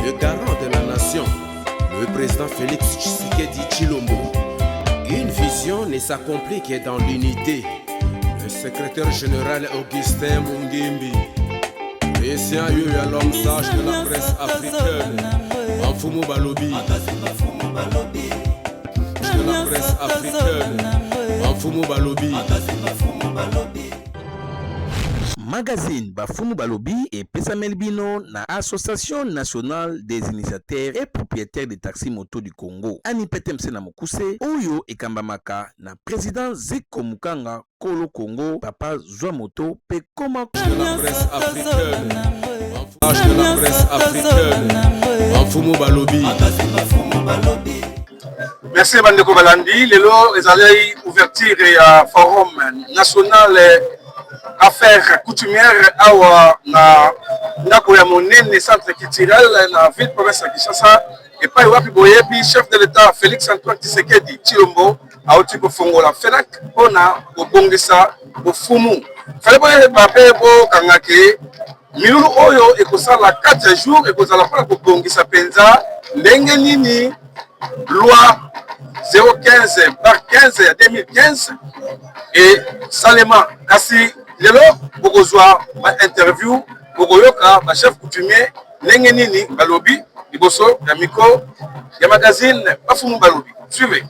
le garant de la nation, le président Félix Tshisekedi Tshilombo. Une vision ne s'accomplit que dans l'unité. Le secrétaire général Augustin Mungimbi, président à l'homme sage de la presse africaine, Mfumu Balobi, de la presse africaine, Mfumu Balobi. Magazine Bafumu Balobi et Pesa Melbino na Association nationale des initiateurs et propriétaires de taxis moto du Congo. Ani Petemse na Mokuse, Oyo et Kambamaka na président Zeko Mukanga Kolo Congo, Papa Zwa Moto, Pekoma de la presse africaine, de la presse africaine, Mfumu Balobi. Merci Bandeko Balandi. Lelo ezali ouverture ya forum national affaires coutumières awa na ndako ya monene centre culturel na ville province ya Kinshasa epai wapi boyebi chef de l'état Félix Antoine Tshisekedi Tshilombo auti kofongola FENAC mpona kobongisa bofumu fale boyeba mpe bokangaki milulu oyo ekosala 4 jours ekozala mpona kobongisa mpenza ndenge nini loi 015/15 ya 2015 et Salema kasi lelo bokozwa ba interview bokoyoka ba chef coutumier ndenge nini balobi liboso ya micro ya magazine Bafumu Balobi. Suivez.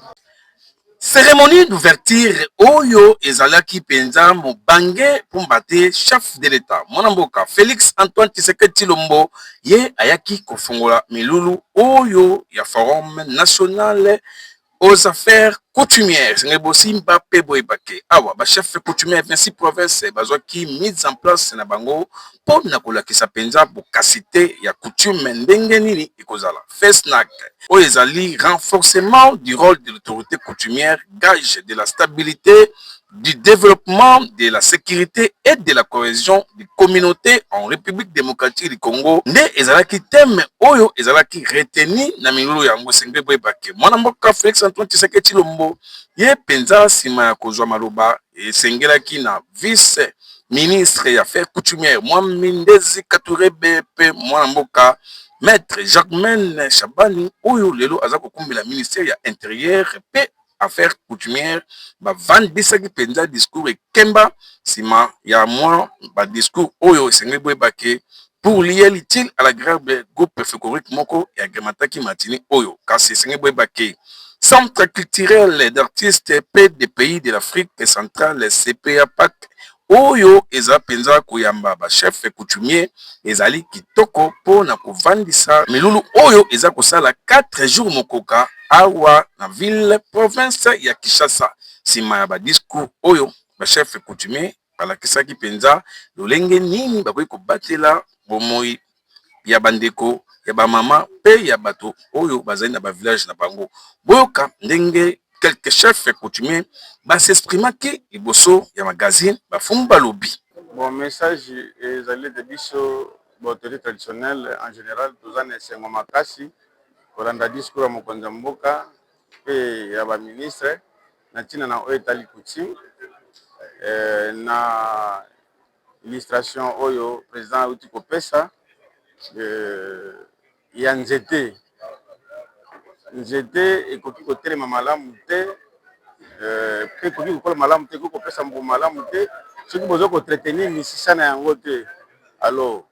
Cérémonie d'ouverture oyo ezalaki penza mobange pumbate chef de l'état mwanamboka Félix Antoine Tshisekedi Tshilombo ye ayaki kofongola milulu oyo ya forum national aux affaires coutumières. C'est Simba Pebo Ebake. Awa, ba chef coutumier 26 provinces bazwaki mise en place na bango pour nakola ki sapenza bokasite ya coutume ndenge nini ekozala. FESNAC. Oezali renforcement du rôle de l'autorité coutumière, gage de la stabilité, du développement, de la sécurité et de la cohésion des communautés en République démocratique du Congo. Ne ezalaki thème oyo ezalaki retenu na milulu yango sengbe boyebake. Mwana mboka Félix Antoine Tshisekedi Tshilombo ye penza sima ya kozwa maloba esengelaki na vice ministre ya affaires coutumières Mwamindezi Katurebe pe mwana mboka maître Jacquemaine Chabani oyo lelo aza kokumbela ministère ya intérieur pe affaires coutumières bavandisaki penza discours ekemba sima ya mwa ba discours oyo esengeli boyebake pour lier l'utile à l'agréable groupe folklorique moko ya Gremataki Matini oyo kasi esengeli boyebake centre culturel d'artistes pe des pays de l'Afrique centrale CPAPAC oyo eza penza koyamba ba chef coutumier ezali kitoko po na kovandisa milulu oyo eza kosala 4 jours mokoka awa na ville province ya Kinshasa sima ya ba discours oyo ba chef coutumier balakisaki penza lolenge nini bakoki kobatela bomoi ya bandeko ya ba mama pe ya bato oyo bazali na ba village na bango boyoka ndenge quelques chefs coutumiers s'exprimaki liboso ya magazine Bafumu Balobi. Bon message ezali de biso autorité traditionnelle en général tozana esengo makasi kolanda discours ya mokonzi ya mboka pe ya ba ministre na ntina na oyo etali coutume na illustration oyo président auti kopesa ya nzete ekoki kotelema malamu te pe ekoki kokola malamu te ekoki kopesa mbo malamu te soki boza koentretenir misisa na yango te. Alors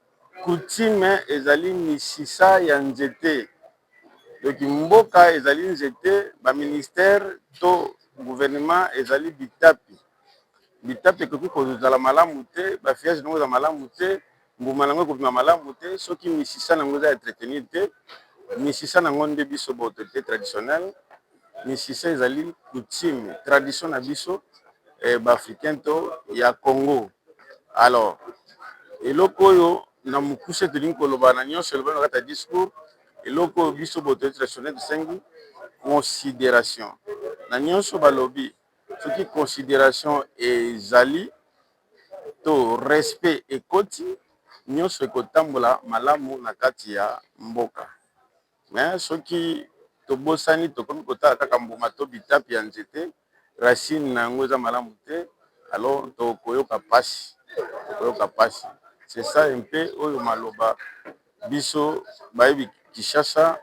coutume ezali misisa ya nzete donc mboka ezali nzete baministère to gouvernement ezali bitapi ekoki kozala malamu te bafiage nango eza malamu te mbuma nango ekobima malamu te soki misisa nango eza entretenir te misisa nango nde biso baautorité traditionnelle misisa ezali coutume tradition na biso baafricain to ya Congo. Alors eloko oyo na mokuse tolingi koloba na nyonso eloba na kati ya discours eloko oyo biso baautorité traditionnelle tosengi considération na nyonso balobi soki considération ezali to respect ekoti nyonso ekotambola malamu na kati ya mboka. Mais soki tobosani tokomi kotala kaka mbuma to bitapi ya nzete racine na yango eza malamu te alors tokoyoka pasi c'est ça un peu oyo maloba biso bayebi Kishasa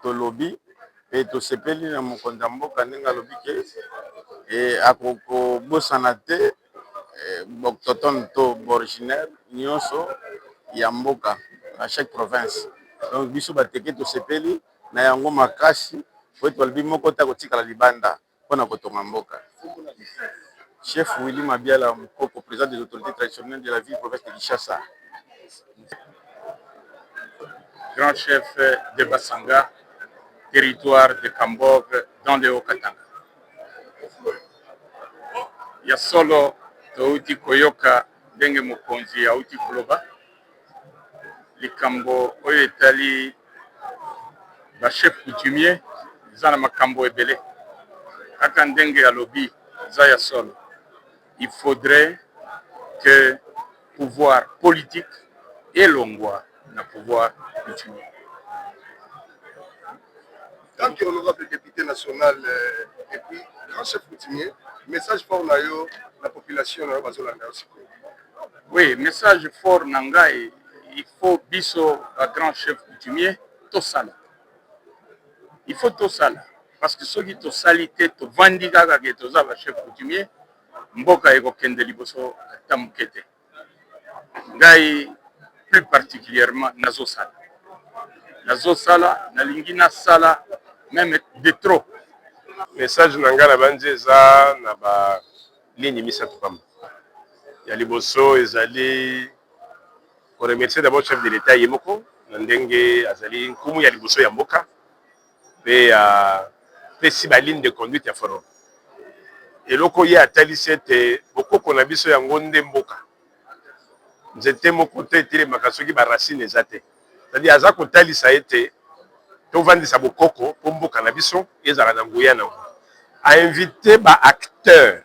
tolobi et tosepeli na mokonzi ya mboka ndenge alobi ke akokobosana te autochtone to originaire nyonso ya mboka à chaque province. Donc biso bateke tosepeli na yango makasi po ete balobi moko te akotikala libanda mpona kotonga mboka. Chef Willy Mabiala Mukoko, président des autorités traditionnelles de la ville province de Kinshasa. Grand chef de Bassanga, territoire de Kambog dans le Haut-Katanga. Ya solo touti koyoka ndenge mokonzi auti kuloba likambo oyo etali ba chef coutumier za na makambo ebele kaka ndenge alobi za ya solo. Il faudrait que pouvoir politique et l'ongwa na pouvoir coutumier. Tant que honorable député national et puis grand chef coutumier, message fort na yo la population na bazolanda aussi. Oui, message fort nangai, il faut biso un grand chef coutumier to sala. Il faut to sala parce que ceux qui to salité to vandika ka ke to za ba chef coutumier mboka eko kende liboso tamukete. Ngai plus particulièrement nazo sala. Nazo sala na lingina sala même de trop. Message nanga na banzi eza na ba ligne misatu pamba. Ya liboso ezali ko remercier d'abord chef de l'état yemoko na ndenge azali nkumu ya liboso ya mboka pe pesi ba ligne de conduite ya forum. Eloko ye atalisi ete bokoko na biso yango nde mboka. Nzete moko te etelemaka soki ba racine eza te. C'est-à-dire aza kotalisa ete tovandisa bokoko po mboka na biso ezala na nguya na a invité ba acteurs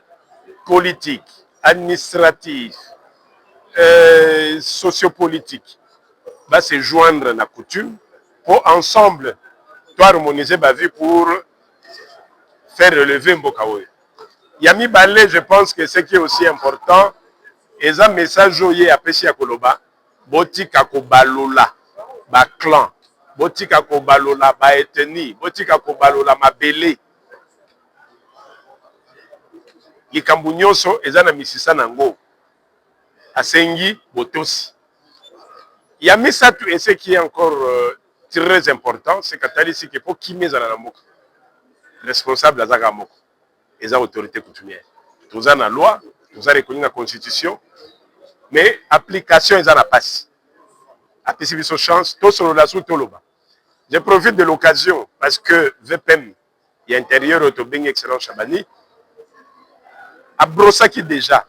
politiques, administratifs, sociopolitiques va se joindre na coutume pour ensemble harmoniser ba vie pour faire relever mboka oyo. Yami Balé, je pense que ce qui est aussi important est un message oye apesi ya koloba botika ko balola ba clan, botika ko balola ba ethnie, botika ko balola mabele. Likambo nyonso eza na misisa nango asengi botosi. Ya misatu et ce qui est encore très important, c'est katalisi ke po kimeza na mboka. Responsable azaka moko. Eza autorité coutumière. Toza na loi, toza reconnu na constitution, mais application eza na passe. Apesi biso chance, to solo la sous toloba. Je profite de l'occasion parce que VPM y a intérieur autobing excellent Chabani a brossaki déjà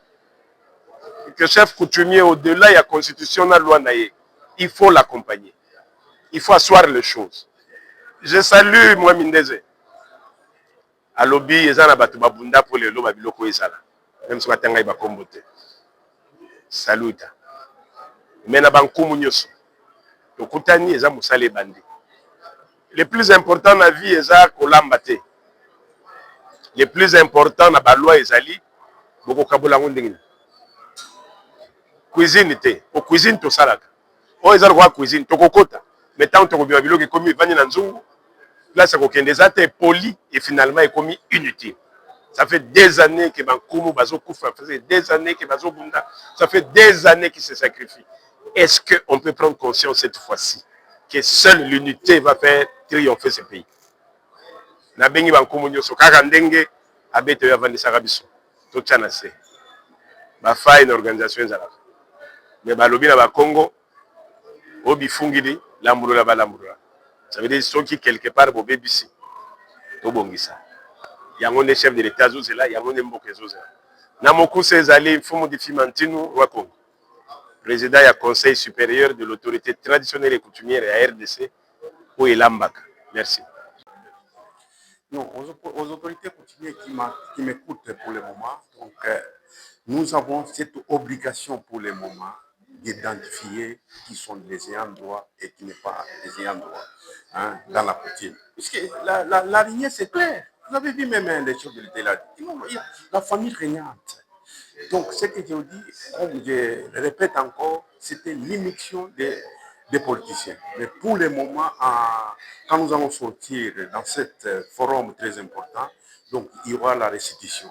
que chef coutumier au-delà de la constitution na loi naie, il faut l'accompagner. Il faut asseoir les choses. Je salue moi Mindeze. Alobi ezana batu babunda pour le loba biloko ezala. Même si batanga iba kombote. Saluta. Mena bankumu nyoso. Tokutani eza musale bandi. Le plus important na vie eza kolamba te. Le plus important na ba loi ezali boko kabola ngondengini. Cuisine te, o cuisine to salaka. O ezali kwa cuisine tokokota. Mais tant to kobiwa biloko komi vani na nzungu. Là ça kokende zate poli et finalement est commis inutile. Ça fait des années que Bankumu bazo kufa, ça fait des années que bazo bunda, ça fait des années qu'ils se sacrifient. Est-ce qu'on peut prendre conscience cette fois-ci que seule l'unité va faire triompher ce pays? Na bengi Bankumu nyoso kaka ndenge abete ya vandi sarabiso. To tchana se. Ba fa une organisation ezala. Mais balobi na ba Congo obi fungili lambulula balambulula. Ça veut dire ceux qui quelque part au BBC. To bongisa. Yango ne chef de l'état zozela, yango ne mboke zozela. Na moku sezali mfumu di Fimantinu wa Congo. Président du Conseil supérieur de l'autorité traditionnelle et coutumière à RDC ou Elambaka. Merci. Non, aux autorités coutumières qui m'écoutent pour le moment, donc nous avons cette obligation pour le moment d'identifier qui sont les ayants droit et qui n'est pas les ayants droit dans la coutume. Puisque la lignée, c'est clair. Vous avez vu même les choses de l'État. La famille régnante. Donc, ce que je vous dis, comme je le répète encore, c'était l'immixtion des politiciens. Mais pour le moment, quand nous allons sortir dans cet forum très important, donc il y aura la restitution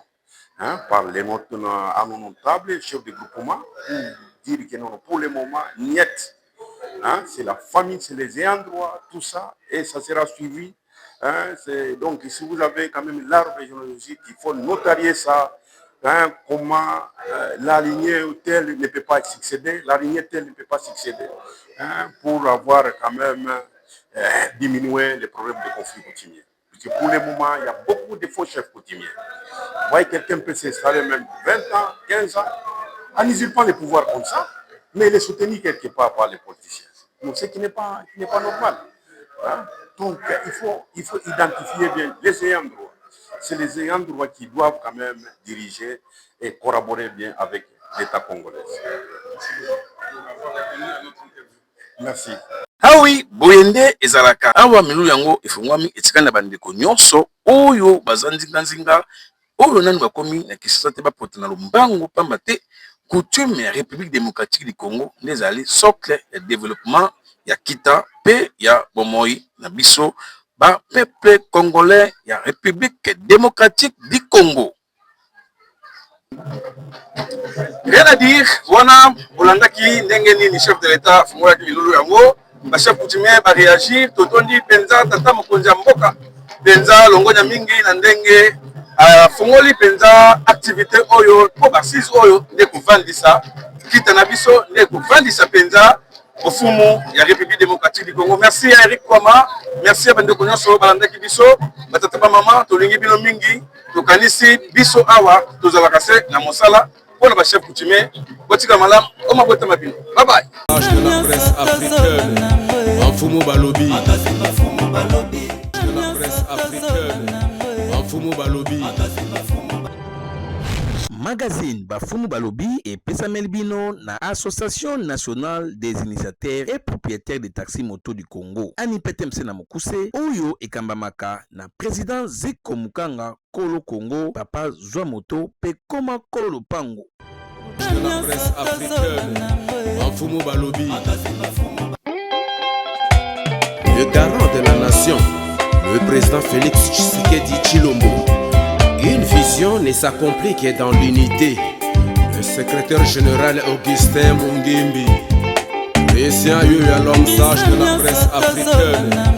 par les à nos notables, chefs de groupement, pour dire que non, pour le moment, niet. C'est la famille, c'est les ayants droit, tout ça, et ça sera suivi. Donc, si vous avez quand même l'arbre généalogique, il faut notarier ça. Comment la lignée telle ne peut pas succéder, la lignée telle ne peut pas succéder, pour avoir quand même diminué les problèmes de conflit coutumier. Parce que pour le moment, il y a beaucoup de faux chefs coutumiers. Vous voyez, quelqu'un peut s'installer même 20 ans, 15 ans, en usurpant les pouvoirs comme ça, mais les soutenir quelque part par les politiciens. Donc, ce qui n'est pas normal. Donc, il faut identifier bien les ayants droit. C'est les ayants droit qui doivent quand même diriger et collaborer bien avec l'État congolais. Merci. Awi boyende ezalaka awa milu yango efungwami etikana bandeko nyonso oyo bazanzinga oyo nani bakomi na kisasa te bapota na lombango pamba te coutume ya République démocratique du Congo nezali socle ya développement ya kita pe ya bomoi na biso ba peuple congolais ya République démocratique du Congo. Rien à dire, voilà, Bolandaki, Nengeni, ni chef de l'État, Fungola Kilulu Yango, ba chef coutumier ba réagir, totondi penza tata mokonzi mboka, penza longonya mingi na ndenge fungoli penza activité oyo po basis oyo nde kovandisa kita na biso nde kovandisa penza ofumu ya République démocratique du Congo. Merci à Eric Kwama, merci à bandeko nyonso balandaki biso, batata ba mama tolingi bino mingi, tokanisi biso awa tozalaka se na mosala pour le chef coutumier. Botika malam, oma bota mabino. Bye bye. De la presse africaine, Mfumu Balobi. De la presse africaine, Mfumu Balobi. Magazine Bafumu Balobi et Pesamel Bino na Association nationale des initiateurs et propriétaires de taxis moto du Congo. Ani Petemse na Mokuse, Oyo et Kambamaka na président Zeko Mukanga Kolo Congo, Papa Zwa Moto, Pekoma Kolo Pango. De la presse africaine, Mfumu Balobi. Le garant de la nation, le président Félix Tshisekedi Tshilombo. Une vision ne s'accomplit que dans l'unité. Le secrétaire général Augustin Mungimbi. Président Yoya, l'homme sage de la presse africaine.